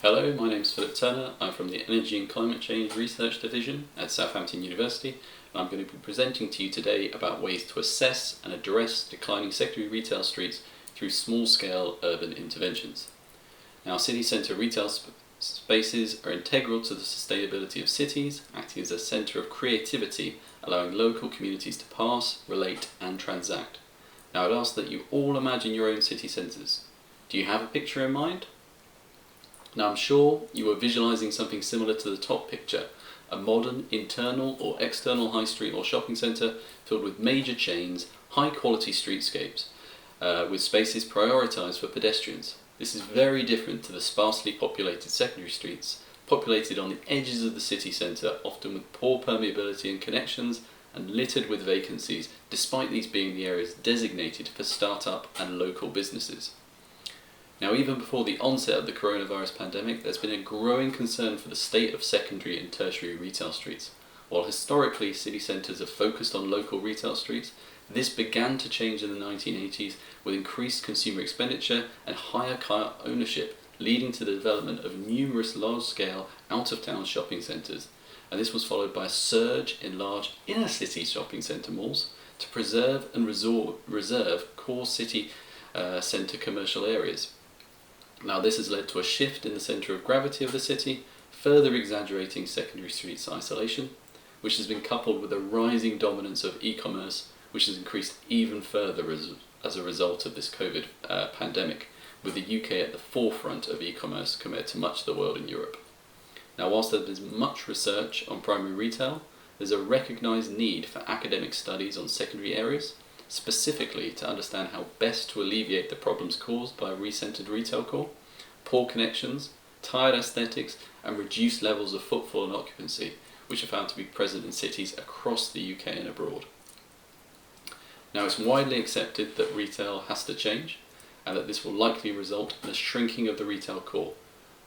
Hello, my name is Philip Turner. I'm from the Energy and Climate Change Research Division at Southampton University, and I'm going to be presenting to you today about ways to assess and address declining secondary retail streets through small-scale urban interventions. Now, city centre retail spaces are integral to the sustainability of cities, acting as a centre of creativity, allowing local communities to pass, relate and transact. Now, I'd ask that you all imagine your own city centres. Do you have a picture in mind? Now, I'm sure you are visualising something similar to the top picture, a modern internal or external high street or shopping centre filled with major chains, high quality streetscapes, with spaces prioritised for pedestrians. This is very different to the sparsely populated secondary streets, populated on the edges of the city centre, often with poor permeability and connections, and littered with vacancies, despite these being the areas designated for start-up and local businesses. Now, even before the onset of the coronavirus pandemic, there's been a growing concern for the state of secondary and tertiary retail streets. While historically city centres have focused on local retail streets, this began to change in the 1980s with increased consumer expenditure and higher car ownership, leading to the development of numerous large-scale out-of-town shopping centres. And this was followed by a surge in large inner-city shopping centre malls to preserve and reserve core city centre commercial areas. Now, this has led to a shift in the centre of gravity of the city, further exaggerating secondary streets isolation, which has been coupled with a rising dominance of e-commerce, which has increased even further as a result of this COVID pandemic, with the UK at the forefront of e-commerce compared to much of the world in Europe. Now, whilst there is much research on primary retail, there's a recognised need for academic studies on secondary areas, specifically to understand how best to alleviate the problems caused by a recentered retail core, poor connections, tired aesthetics and reduced levels of footfall and occupancy, which are found to be present in cities across the UK and abroad. Now, it's widely accepted that retail has to change and that this will likely result in a shrinking of the retail core,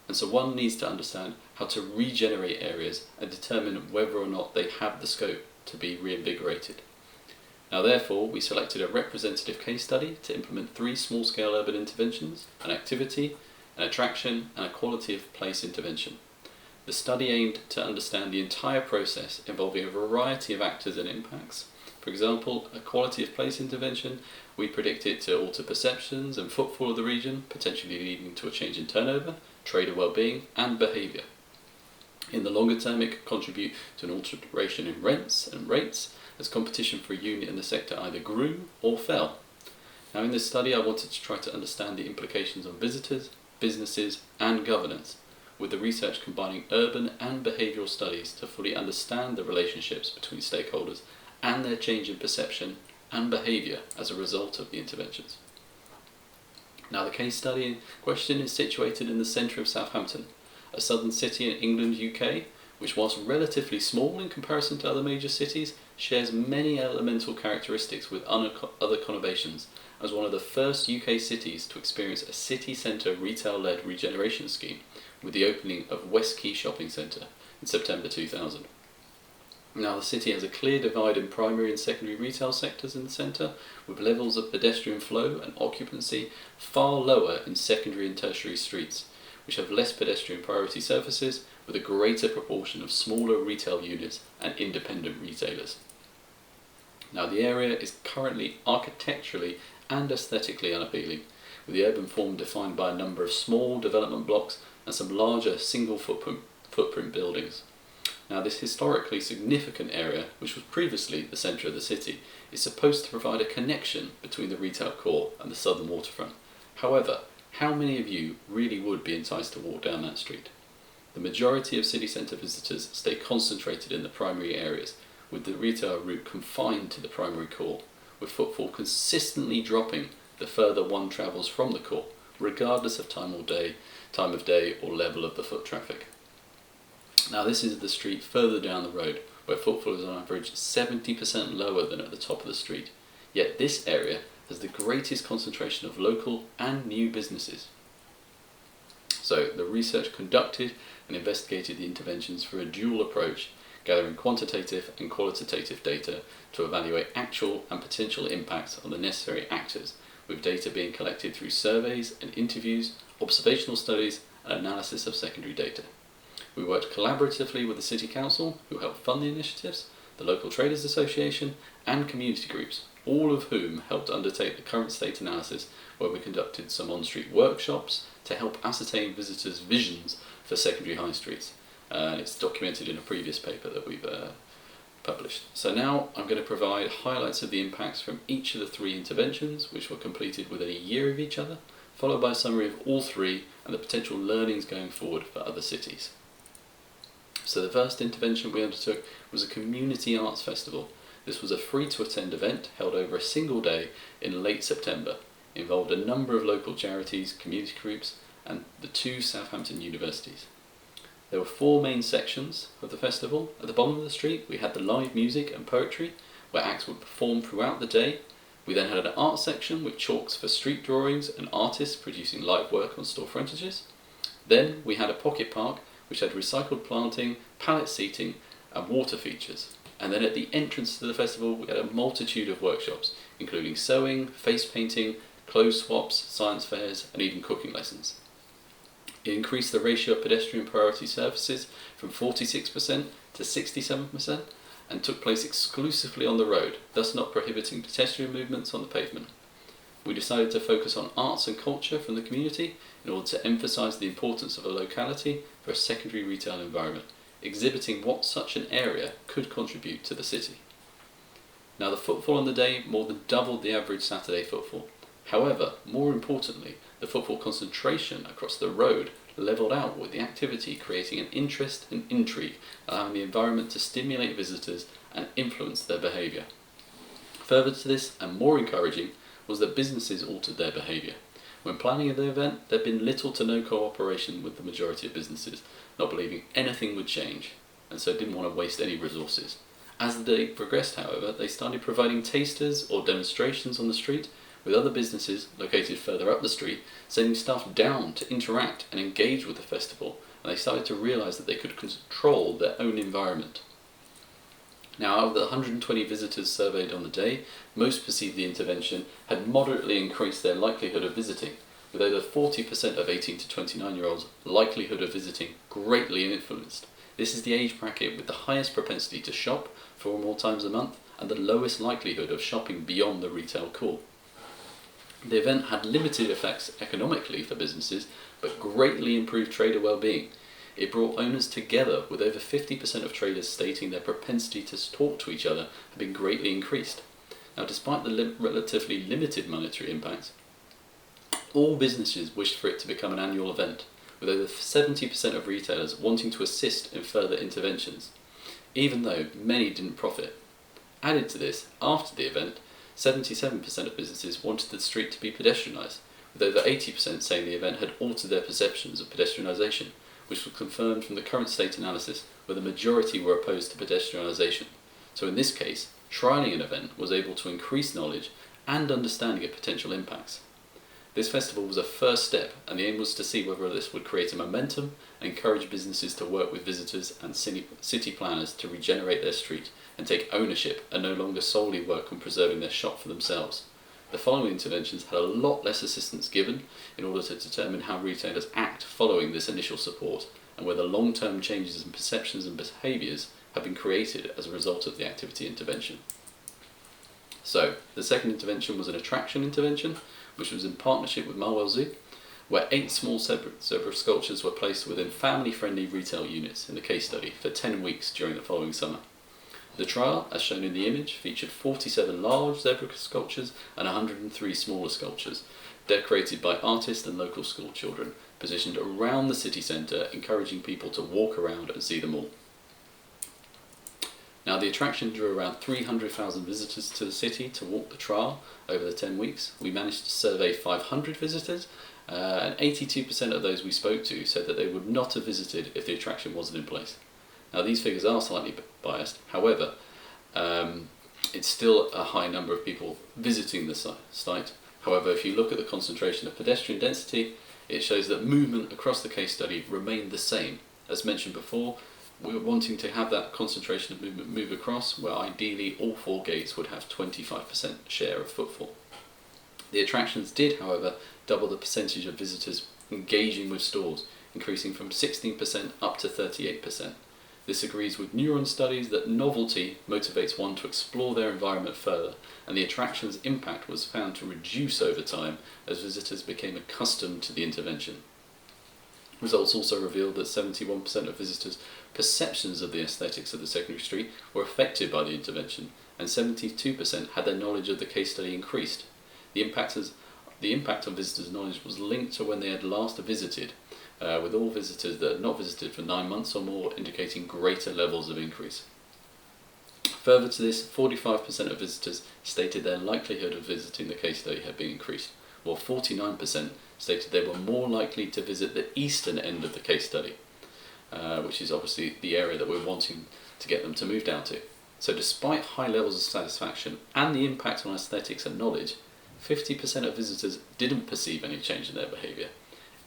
and so one needs to understand how to regenerate areas and determine whether or not they have the scope to be reinvigorated. Now, therefore, we selected a representative case study to implement 3 small-scale urban interventions: an activity, an attraction and a quality of place intervention. The study aimed to understand the entire process involving a variety of actors and impacts. For example, a quality of place intervention, we predict it to alter perceptions and footfall of the region, potentially leading to a change in turnover, trader well-being and behaviour. In the longer term, it could contribute to an alteration in rents and rates, as competition for a unit in the sector either grew or fell. Now, in this study, I wanted to try to understand the implications on visitors, businesses and governance, with the research combining urban and behavioural studies to fully understand the relationships between stakeholders and their change in perception and behaviour as a result of the interventions. Now, the case study in question is situated in the centre of Southampton, a southern city in England, UK, which, whilst relatively small in comparison to other major cities, shares many elemental characteristics with other conurbations, as one of the first UK cities to experience a city centre retail-led regeneration scheme, with the opening of West Quay Shopping Centre in September 2000. Now, the city has a clear divide in primary and secondary retail sectors in the centre, with levels of pedestrian flow and occupancy far lower in secondary and tertiary streets, which have less pedestrian priority surfaces, with a greater proportion of smaller retail units and independent retailers. Now, the area is currently architecturally and aesthetically unappealing, with the urban form defined by a number of small development blocks and some larger single footprint buildings. Now, this historically significant area, which was previously the centre of the city, is supposed to provide a connection between the retail core and the southern waterfront. However, how many of you really would be enticed to walk down that street? The majority of city centre visitors stay concentrated in the primary areas, with the retail route confined to the primary core, with footfall consistently dropping the further one travels from the core, regardless of time of day or level of the foot traffic. Now, this is the street further down the road, where footfall is on average 70% lower than at the top of the street, yet this area has the greatest concentration of local and new businesses. So, the research conducted and investigated the interventions through a dual approach, gathering quantitative and qualitative data to evaluate actual and potential impacts on the necessary actors, with data being collected through surveys and interviews, observational studies and analysis of secondary data. We worked collaboratively with the City Council, who helped fund the initiatives, the local traders association and community groups, all of whom helped undertake the current state analysis, where we conducted some on-street workshops to help ascertain visitors' visions for secondary high streets. It's documented in a previous paper that we've published. So now I'm going to provide highlights of the impacts from each of the three interventions, which were completed within a year of each other, followed by a summary of all three and the potential learnings going forward for other cities. So the first intervention we undertook was a community arts festival. This was a free-to-attend event held over a single day in late September. It involved a number of local charities, community groups and the two Southampton universities. There were four main sections of the festival. At the bottom of the street we had the live music and poetry, where acts would perform throughout the day. We then had an art section with chalks for street drawings and artists producing live work on store frontages. Then we had a pocket park which had recycled planting, pallet seating and water features. And then at the entrance to the festival we had a multitude of workshops, including sewing, face painting, clothes swaps, science fairs and even cooking lessons. It increased the ratio of pedestrian priority services from 46% to 67% and took place exclusively on the road, thus not prohibiting pedestrian movements on the pavement. We decided to focus on arts and culture from the community in order to emphasise the importance of a locality for a secondary retail environment, exhibiting what such an area could contribute to the city. Now the footfall on the day more than doubled the average Saturday footfall. However, more importantly, the footfall concentration across the road levelled out, with the activity creating an interest and intrigue, allowing the environment to stimulate visitors and influence their behaviour. Further to this, and more encouraging, was that businesses altered their behaviour. When planning the event, there had been little to no cooperation with the majority of businesses, not believing anything would change, and so didn't want to waste any resources. As the day progressed, however, they started providing tasters or demonstrations on the street, with other businesses located further up the street sending staff down to interact and engage with the festival, and they started to realise that they could control their own environment. Now, out of the 120 visitors surveyed on the day, most perceived the intervention had moderately increased their likelihood of visiting, with over 40% of 18 to 29-year-olds' likelihood of visiting greatly influenced. This is the age bracket with the highest propensity to shop 4 or more times a month and the lowest likelihood of shopping beyond the retail core. The event had limited effects economically for businesses, but greatly improved trader well-being. It brought owners together, with over 50% of traders stating their propensity to talk to each other had been greatly increased. Now, despite the relatively limited monetary impact, all businesses wished for it to become an annual event, with over 70% of retailers wanting to assist in further interventions, even though many didn't profit. Added to this, after the event, 77% of businesses wanted the street to be pedestrianised, with over 80% saying the event had altered their perceptions of pedestrianisation, which was confirmed from the current state analysis, where the majority were opposed to pedestrianisation. So in this case, trialling an event was able to increase knowledge and understanding of potential impacts. This festival was a first step, and the aim was to see whether this would create a momentum and encourage businesses to work with visitors and city planners to regenerate their street and take ownership and no longer solely work on preserving their shop for themselves. The following interventions had a lot less assistance given in order to determine how retailers act following this initial support, and whether long-term changes in perceptions and behaviours have been created as a result of the activity intervention. So, the second intervention was an attraction intervention, which was in partnership with Marwell Zoo, where 8 small zebra sculptures were placed within family-friendly retail units in the case study for 10 weeks during the following summer. The trial, as shown in the image, featured 47 large zebra sculptures and 103 smaller sculptures, decorated by artists and local school children, positioned around the city centre, encouraging people to walk around and see them all. Now, the attraction drew around 300,000 visitors to the city to walk the trial over the 10 weeks. We managed to survey 500 visitors, and 82% of those we spoke to said that they would not have visited if the attraction wasn't in place. Now, these figures are slightly biased, however, it's still a high number of people visiting the site. However, if you look at the concentration of pedestrian density, it shows that movement across the case study remained the same. As mentioned before, we were wanting to have that concentration of movement move across, where ideally all 4 gates would have 25% share of footfall. The attractions did, however, double the percentage of visitors engaging with stores, increasing from 16% up to 38%. This agrees with neuron studies that novelty motivates one to explore their environment further, and the attraction's impact was found to reduce over time as visitors became accustomed to the intervention. Results also revealed that 71% of visitors' perceptions of the aesthetics of the secondary street were affected by the intervention, and 72% had their knowledge of the case study increased. The impact on visitors' knowledge was linked to when they had last visited, with all visitors that had not visited for 9 months or more indicating greater levels of increase. Further to this, 45% of visitors stated their likelihood of visiting the case study had been increased, while 49% stated they were more likely to visit the eastern end of the case study, which is obviously the area that we're wanting to get them to move down to. So despite high levels of satisfaction and the impact on aesthetics and knowledge, 50% of visitors didn't perceive any change in their behaviour.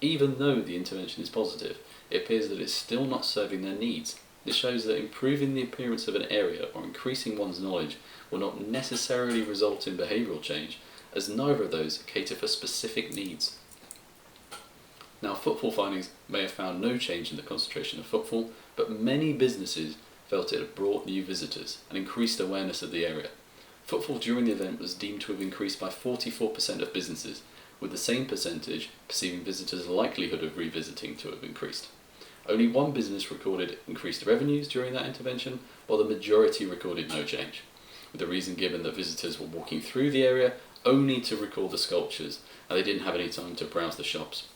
Even though the intervention is positive, it appears that it's still not serving their needs. This shows that improving the appearance of an area or increasing one's knowledge will not necessarily result in behavioural change, as neither of those cater for specific needs. Now, footfall findings may have found no change in the concentration of footfall, but many businesses felt it had brought new visitors and increased awareness of the area. Footfall during the event was deemed to have increased by 44% of businesses, with the same percentage perceiving visitors' likelihood of revisiting to have increased. Only one business recorded increased revenues during that intervention, while the majority recorded no change, with the reason given that visitors were walking through the area only to record the sculptures, and they didn't have any time to browse the shops.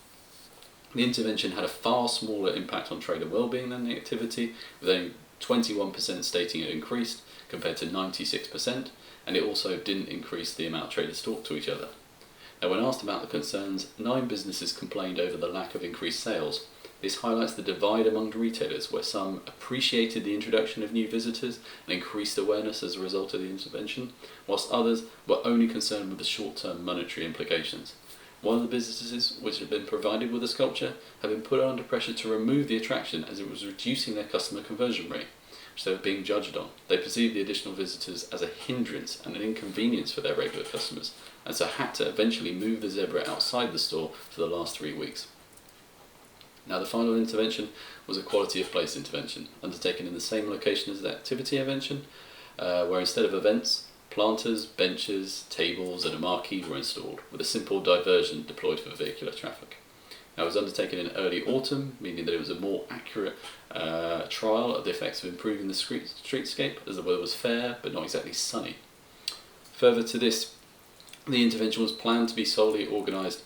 The intervention had a far smaller impact on trader well-being than the activity, with only 21% stating it increased compared to 96%, and it also didn't increase the amount traders talked to each other. Now, when asked about the concerns, 9 businesses complained over the lack of increased sales. This highlights the divide among retailers, where some appreciated the introduction of new visitors and increased awareness as a result of the intervention, whilst others were only concerned with the short-term monetary implications. One of the businesses which had been provided with a sculpture had been put under pressure to remove the attraction as it was reducing their customer conversion rate, which they were being judged on. They perceived the additional visitors as a hindrance and an inconvenience for their regular customers, and so had to eventually move the zebra outside the store for the last 3 weeks. Now, the final intervention was a quality of place intervention, undertaken in the same location as the activity intervention, where instead of events, planters, benches, tables and a marquee were installed, with a simple diversion deployed for vehicular traffic. Now, it was undertaken in early autumn, meaning that it was a more accurate trial of the effects of improving the streetscape, as the weather was fair but not exactly sunny. Further to this, the intervention was planned to be solely organised.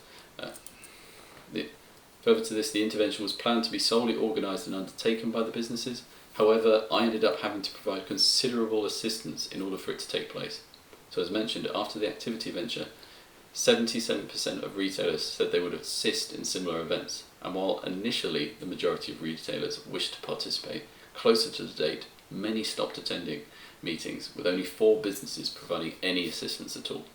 The intervention was planned to be solely organised and undertaken by the businesses. However, I ended up having to provide considerable assistance in order for it to take place. So, as mentioned, after the activity venture, 77% of retailers said they would assist in similar events, and while initially the majority of retailers wished to participate, closer to the date, many stopped attending meetings, with only 4 businesses providing any assistance at all.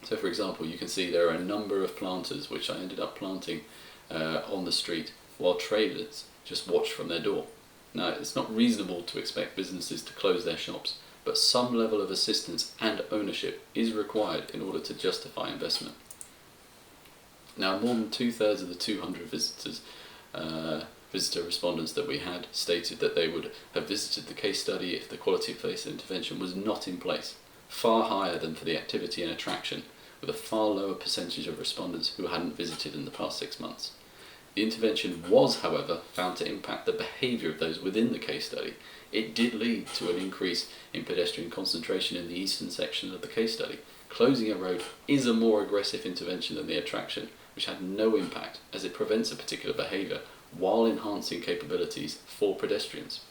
So, for example, you can see there are a number of planters which I ended up planting on the street, while traders just watched from their door. Now, it's not reasonable to expect businesses to close their shops, but some level of assistance and ownership is required in order to justify investment. Now, more than 2/3 of the 200 visitor respondents that we had stated that they would have visited the case study if the quality of place intervention was not in place, far higher than for the activity and attraction, with a far lower percentage of respondents who hadn't visited in the past 6 months. The intervention was, however, found to impact the behaviour of those within the case study. It did lead to an increase in pedestrian concentration in the eastern section of the case study. Closing a road is a more aggressive intervention than the attraction, which had no impact as it prevents a particular behaviour while enhancing capabilities for pedestrians.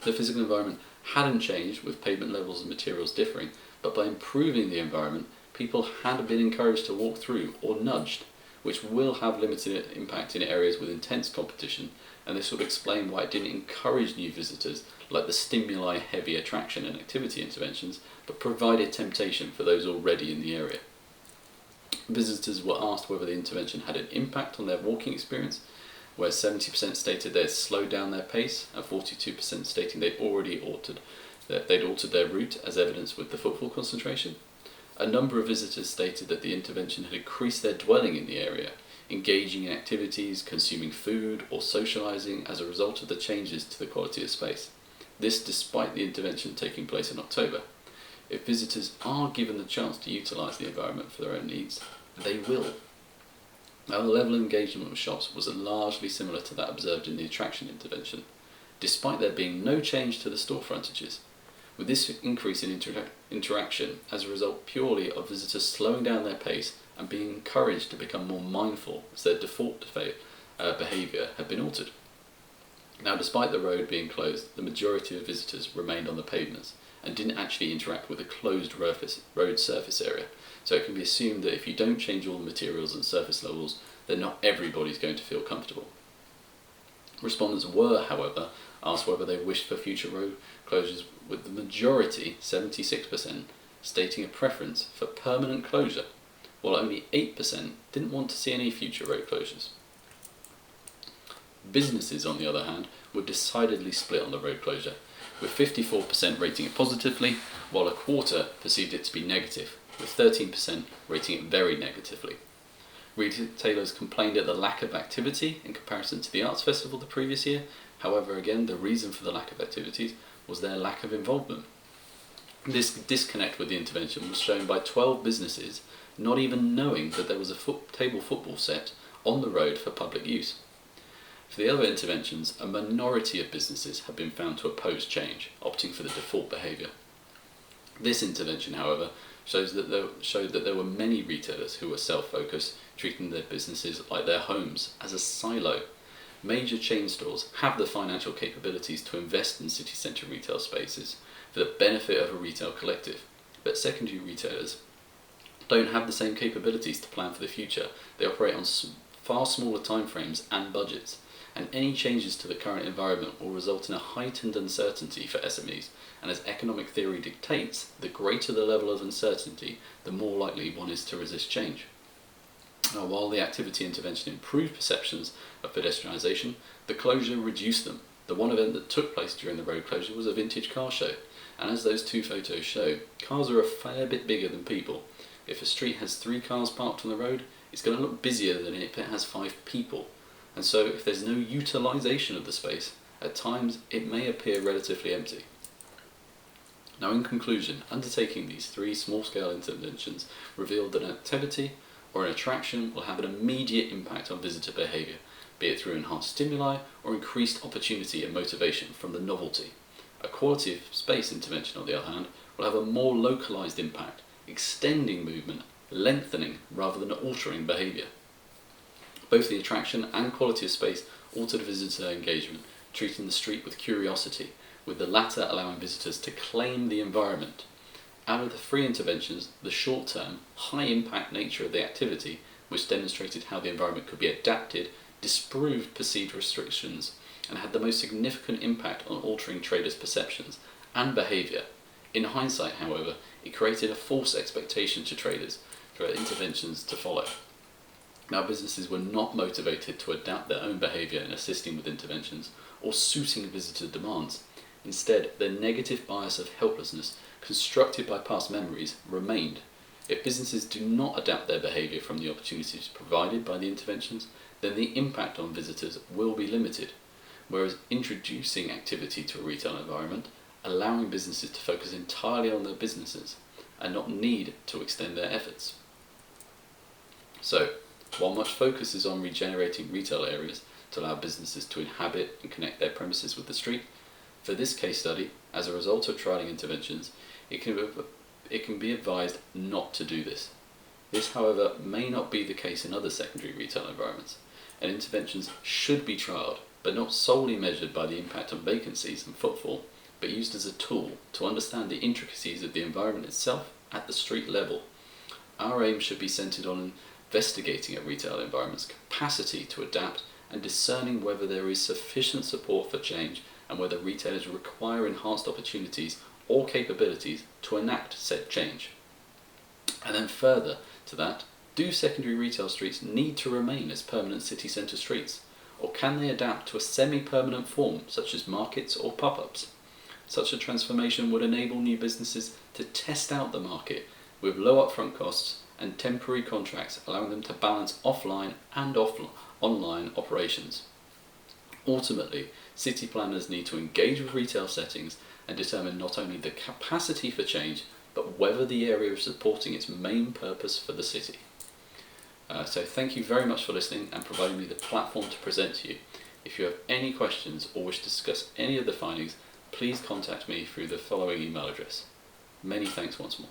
The physical environment hadn't changed, with pavement levels and materials differing, but by improving the environment, people had been encouraged to walk through or nudged, which will have limited impact in areas with intense competition, and this would explain why it didn't encourage new visitors like the stimuli-heavy attraction and activity interventions, but provided temptation for those already in the area. Visitors were asked whether the intervention had an impact on their walking experience, where 70% stated they had slowed down their pace and 42% stating they'd altered their route, as evidenced with the footfall concentration. A number of visitors stated that the intervention had increased their dwelling in the area, engaging in activities, consuming food or socialising as a result of the changes to the quality of space. This despite the intervention taking place in October. If visitors are given the chance to utilise the environment for their own needs, they will. Now, the level of engagement with shops was largely similar to that observed in the attraction intervention, despite there being no change to the store frontages, with this increase in interaction as a result purely of visitors slowing down their pace and being encouraged to become more mindful as their default behaviour had been altered. Now, despite the road being closed, the majority of visitors remained on the pavements and didn't actually interact with the closed road surface area. So it can be assumed that if you don't change all the materials and surface levels, then not everybody's going to feel comfortable. Respondents were, however, asked whether they wished for future road closures, with the majority, 76%, stating a preference for permanent closure, while only 8% didn't want to see any future road closures. Businesses, on the other hand, were decidedly split on the road closure, with 54% rating it positively, while a quarter perceived it to be negative, with 13% rating it very negatively. Retailers complained at the lack of activity in comparison to the arts festival the previous year. However, again, the reason for the lack of activities was their lack of involvement. This disconnect with the intervention was shown by 12 businesses not even knowing that there was a table football set on the road for public use. For the other interventions, a minority of businesses have been found to oppose change, opting for the default behaviour. This intervention, however, showed that there were many retailers who were self-focused, treating their businesses like their homes as a silo. Major chain stores have the financial capabilities to invest in city centre retail spaces for the benefit of a retail collective, but secondary retailers don't have the same capabilities to plan for the future. They operate on far smaller timeframes and budgets, and any changes to the current environment will result in a heightened uncertainty for SMEs, and as economic theory dictates, the greater the level of uncertainty, the more likely one is to resist change. Now, while the activity intervention improved perceptions of pedestrianisation, the closure reduced them. The one event that took place during the road closure was a vintage car show, and as those two photos show, cars are a fair bit bigger than people. If a street has 3 cars parked on the road, it's going to look busier than if it has 5 people. And so if there's no utilisation of the space, at times it may appear relatively empty. Now, in conclusion, undertaking these 3 small-scale interventions revealed that an activity or an attraction will have an immediate impact on visitor behaviour, be it through enhanced stimuli or increased opportunity and motivation from the novelty. A quality of space intervention, on the other hand, will have a more localised impact, extending movement, lengthening rather than altering behaviour. Both the attraction and quality of space altered visitor engagement, treating the street with curiosity, with the latter allowing visitors to claim the environment. Out of the 3 interventions, the short-term, high-impact nature of the activity, which demonstrated how the environment could be adapted, disproved perceived restrictions, and had the most significant impact on altering traders' perceptions and behaviour. In hindsight, however, it created a false expectation to traders for interventions to follow. Now, businesses were not motivated to adapt their own behaviour in assisting with interventions or suiting visitor demands. Instead, their negative bias of helplessness, constructed by past memories, remained. If businesses do not adapt their behaviour from the opportunities provided by the interventions, then the impact on visitors will be limited, whereas introducing activity to a retail environment, allowing businesses to focus entirely on their businesses and not need to extend their efforts. So, while much focus is on regenerating retail areas to allow businesses to inhabit and connect their premises with the street, for this case study, as a result of trialling interventions, it can be advised not to do this. This, however, may not be the case in other secondary retail environments, and interventions should be trialled, but not solely measured by the impact on vacancies and footfall, but used as a tool to understand the intricacies of the environment itself at the street level. Our aim should be centred on investigating a retail environment's capacity to adapt and discerning whether there is sufficient support for change and whether retailers require enhanced opportunities or capabilities to enact said change. And then further to that, do secondary retail streets need to remain as permanent city centre streets, or can they adapt to a semi-permanent form such as markets or pop-ups? Such a transformation would enable new businesses to test out the market with low upfront costs and temporary contracts, allowing them to balance offline and online operations. Ultimately, city planners need to engage with retail settings and determine not only the capacity for change, but whether the area is supporting its main purpose for the city. So thank you very much for listening and providing me the platform to present to you. If you have any questions or wish to discuss any of the findings, please contact me through the following email address. Many thanks once more.